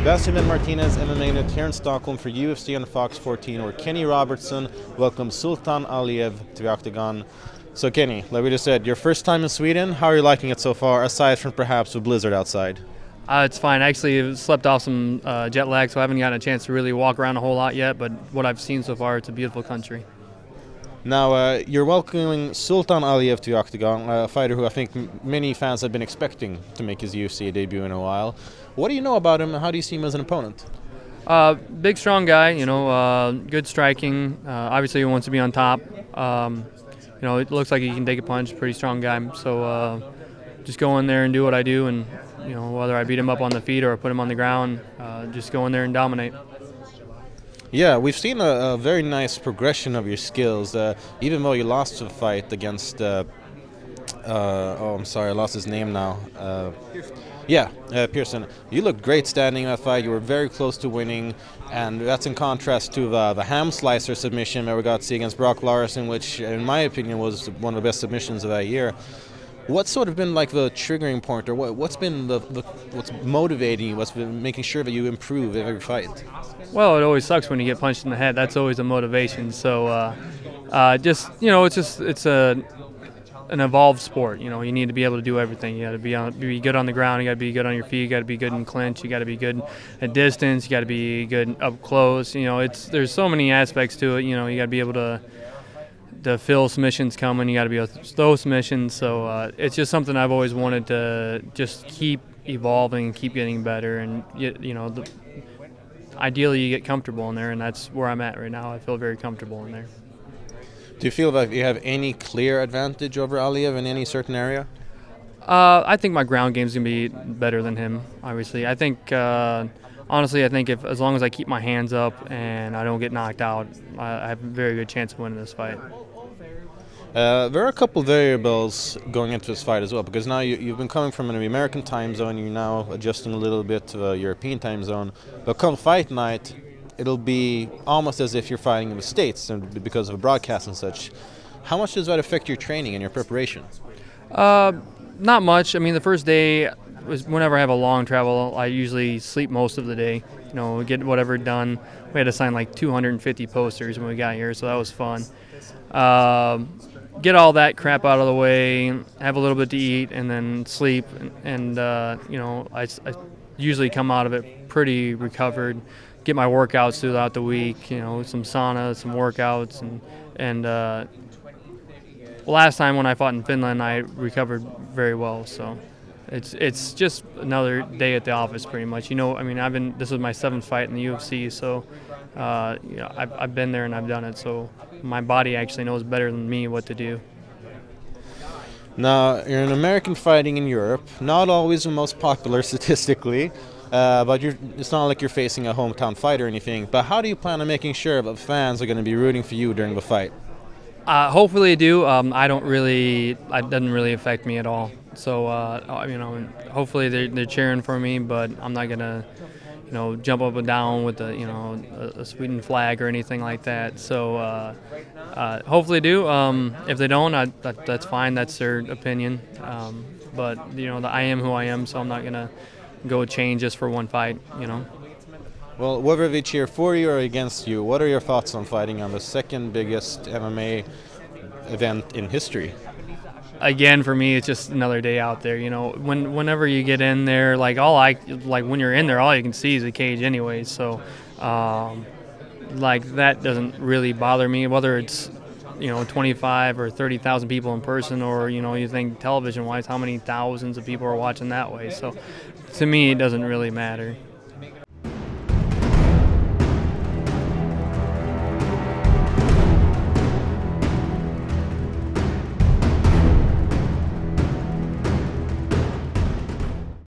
Sebastian Martinez, MMA unit here in Stockholm for UFC on Fox 14, where Kenny Robertson welcomes Sultan Aliev to the Octagon. So Kenny, like we just said, your first time in Sweden, how are you liking it so far, aside from perhaps a blizzard outside? It's fine. Actually, I've slept off some jet lag, so I haven't gotten a chance to really walk around a whole lot yet, but what I've seen so far, it's a beautiful country. Now, you're welcoming Sultan Aliev to the Octagon, a fighter who I think many fans have been expecting to make his UFC debut in a while. What do you know about him, and how do you see him as an opponent? Big, strong guy, good striking. Obviously, he wants to be on top. It looks like he can take a punch, pretty strong guy. So just go in there and do what I do, and whether I beat him up on the feet or put him on the ground, just go in there and dominate. Yeah, we've seen a very nice progression of your skills. Even though you lost the fight against, oh, I'm sorry, I lost his name now. Pearson. You looked great standing in that fight. You were very close to winning, and that's in contrast to the ham slicer submission that we got to see against Brock Larson, which, in my opinion, was one of the best submissions of that year. What's sort of been like the triggering point, or what's been what's motivating you? What's been making sure that you improve every fight? Well, it always sucks when you get punched in the head. That's always a motivation. So, it's an evolved sport. You need to be able to do everything. You got to be good on the ground. You got to be good on your feet. You got to be good in clinch. You got to be good at distance. You got to be good up close. There's so many aspects to it. You got to be able to feel submissions coming. You got to be able to throw submissions. So it's just something I've always wanted to just keep evolving and keep getting better. And ideally, you get comfortable in there, and that's where I'm at right now. I feel very comfortable in there. Do you feel like you have any clear advantage over Aliev in any certain area? I think my ground game's gonna be better than him. Obviously, I think honestly, I think as long as I keep my hands up and I don't get knocked out, I have a very good chance of winning this fight. There are a couple variables going into this fight as well, because now you've been coming from an American time zone, you're now adjusting a little bit to a European time zone, but come fight night, it'll be almost as if you're fighting in the States, and because of broadcast and such. How much does that affect your training and your preparation? Not much. I mean, the first day, whenever I have a long travel, I usually sleep most of the day, get whatever done. We had to sign like 250 posters when we got here, so that was fun. Get all that crap out of the way, have a little bit to eat, and then sleep. And I usually come out of it pretty recovered. Get my workouts throughout the week. Some sauna, some workouts, and last time when I fought in Finland, I recovered very well. So it's just another day at the office, pretty much. This is my 7th fight in the UFC, so I've been there and I've done it. So my body actually knows better than me what to do. Now, you're an American fighting in Europe, not always the most popular statistically, but it's not like you're facing a hometown fight or anything. But how do you plan on making sure that fans are going to be rooting for you during the fight? Hopefully I do. It doesn't really affect me at all. So, hopefully they're cheering for me, but I'm not going to jump up and down with a Sweden flag or anything like that. So hopefully they do. If they don't, that's fine. That's their opinion. But I am who I am, so I'm not gonna go change just for one fight. Well, whether they cheer for you or against you, what are your thoughts on fighting on the second biggest MMA event in history? Again, for me, it's just another day out there. Whenever you get in there, when you're in there, all you can see is a cage anyway. So, that doesn't really bother me. Whether it's 25 or 30,000 people in person, or you think television-wise, how many thousands of people are watching that way. So, to me, it doesn't really matter.